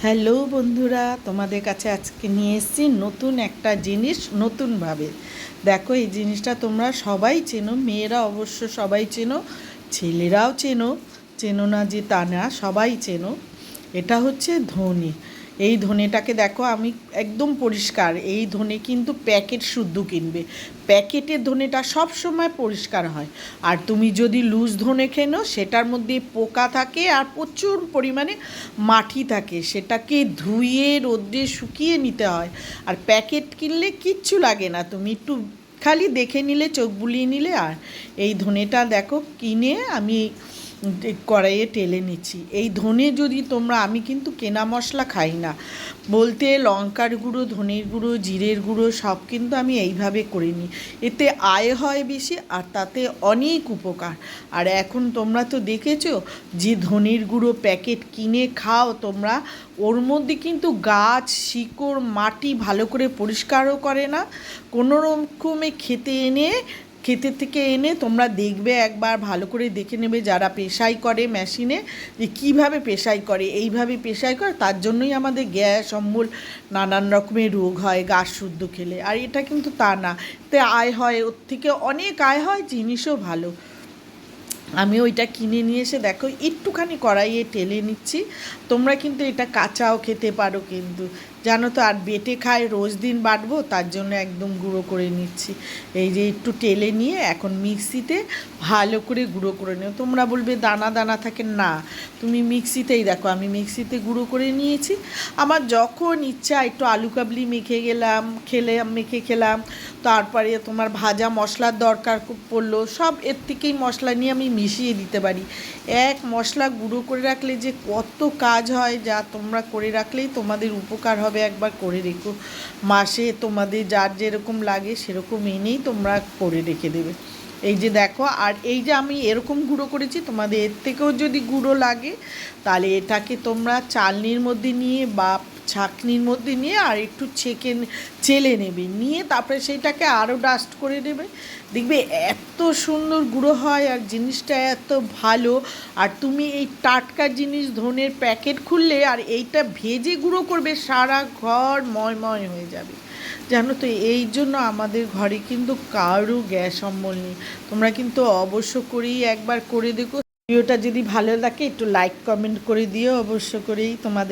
Hello বন্ধুরা, তোমাদের কাছে আজকে নিয়ে এসেছি নতুন একটা জিনিস নতুনভাবে। দেখো, এই জিনিসটা তোমরা সবাই চেনো, মেয়েরা অবশ্য সবাই চেনো, ছেলেরাও চেনো, চেনো না যে তা না, সবাই চেনো। এটা হচ্ছে ধনে। এই ধনেটাকে দেখো, আমি একদম পরিষ্কার, এই ধনে কিন্তু প্যাকেট শুদ্ধ কিনবে। প্যাকেটের ধনেটা সব সময় পরিষ্কার হয়। আর তুমি যদি লুজ ধনে কেনো, সেটার মধ্যে পোকা থাকে আর প্রচুর পরিমাণে মাটি থাকে, সেটাকে ধুয়ে রোদে শুকিয়ে নিতে হয়। আর প্যাকেট কিনলে কিচ্ছু লাগে না, তুমি একটু খালি দেখে নিলে, চোখ বুলিয়ে নিলে। আর এই ধনেটা দেখো কিনে আমি কড়াইয়ে টেলে নিচ্ছি। এই ধনে যদি তোমরা, আমি কিন্তু কেনা মশলা খাই না বলতে, লঙ্কার গুঁড়ো, ধনের গুঁড়ো, জিরের গুঁড়ো সব কিন্তু আমি এইভাবে করে নিই। এতে আয় হয় বেশি আর তাতে অনেক উপকার। আর এখন তোমরা তো দেখেছো যে ধনের গুঁড়ো প্যাকেট কিনে খাও তোমরা, ওর মধ্যে কিন্তু গাছ, শিকড়, মাটি ভালো করে পরিষ্কারও করে না। কোনো রকমে ক্ষেতের থেকে এনে তোমরা দেখবে, একবার ভালো করে দেখে নেবে যারা পেশাই করে মেশিনে, যে কীভাবে পেশাই করে। এইভাবে পেশাই করে, তার জন্যই আমাদের গ্যাস অম্বল নানান রকমের রোগ হয় গাছ শুদ্ধ খেলে। আর এটা কিন্তু তা না, এতে আয় হয়, ওর থেকে অনেক আয় হয়, জিনিসও ভালো। আমি ওইটা কিনে নিয়ে এসে দেখো একটুখানি কড়াইয়ে টেলে নিচ্ছি। তোমরা কিন্তু এটা কাঁচাও খেতে পারো, কিন্তু জানো তো, আর বেটে খায়, রোজ দিন বাটবো, তার জন্য একদম গুঁড়ো করে নিচ্ছি। এই যে একটু টেলে নিয়ে এখন মিক্সিতে ভালো করে গুঁড়ো করে নেও। তোমরা বলবে দানা দানা থাকে, না, তুমি মিক্সিতেই দেখো, আমি মিক্সিতে গুঁড়ো করে নিয়েছি। আমার যখন ইচ্ছা একটু আলু কাবলি মেখে খেলাম, তারপরে তোমার ভাজা মশলার দরকার পড়লো, সব এর থেকেই মশলা নিয়ে আমি মিশিয়ে দিতে পারি। এক মশলা গুঁড়ো করে রাখলে যে কত কাজ হয়, যা তোমরা করে রাখলেই তোমাদের উপকার হবে। একবার করে রেখো, মাসে তোমাদের যার যেরকম লাগে সেরকম এনেই তোমরা করে রেখে দেবে। এই যে দেখো, আর এই যে আমি এরকম গুঁড়ো করেছি, তোমাদের এর থেকেও যদি গুঁড়ো লাগে তাহলে এটাকে তোমরা চালনির মধ্যে নিয়ে বা ছাঁকনির মধ্যে নিয়ে আর একটু চেলে নেবে, নিয়ে তারপরে সেইটাকে আরও ডাস্ট করে নেবে। দেখবে এত সুন্দর গুঁড়ো হয় আর জিনিসটা এত ভালো। আর তুমি এই টাটকা জিনিস, ধনের প্যাকেট খুললে আর এইটা ভেজে গুঁড়ো করবে, সারা ঘর ময়ময় হয়ে যাবে। জানো তো, এই জন্য আমাদের ঘরে কিন্তু কারও গ্যাস অম্বল নেই। তোমরা কিন্তু অবশ্য করেই একবার করে দেখো। ভিডিওটা যদি ভালো লাগে একটু লাইক কমেন্ট করে দিও, অবশ্য করেই তোমাদের।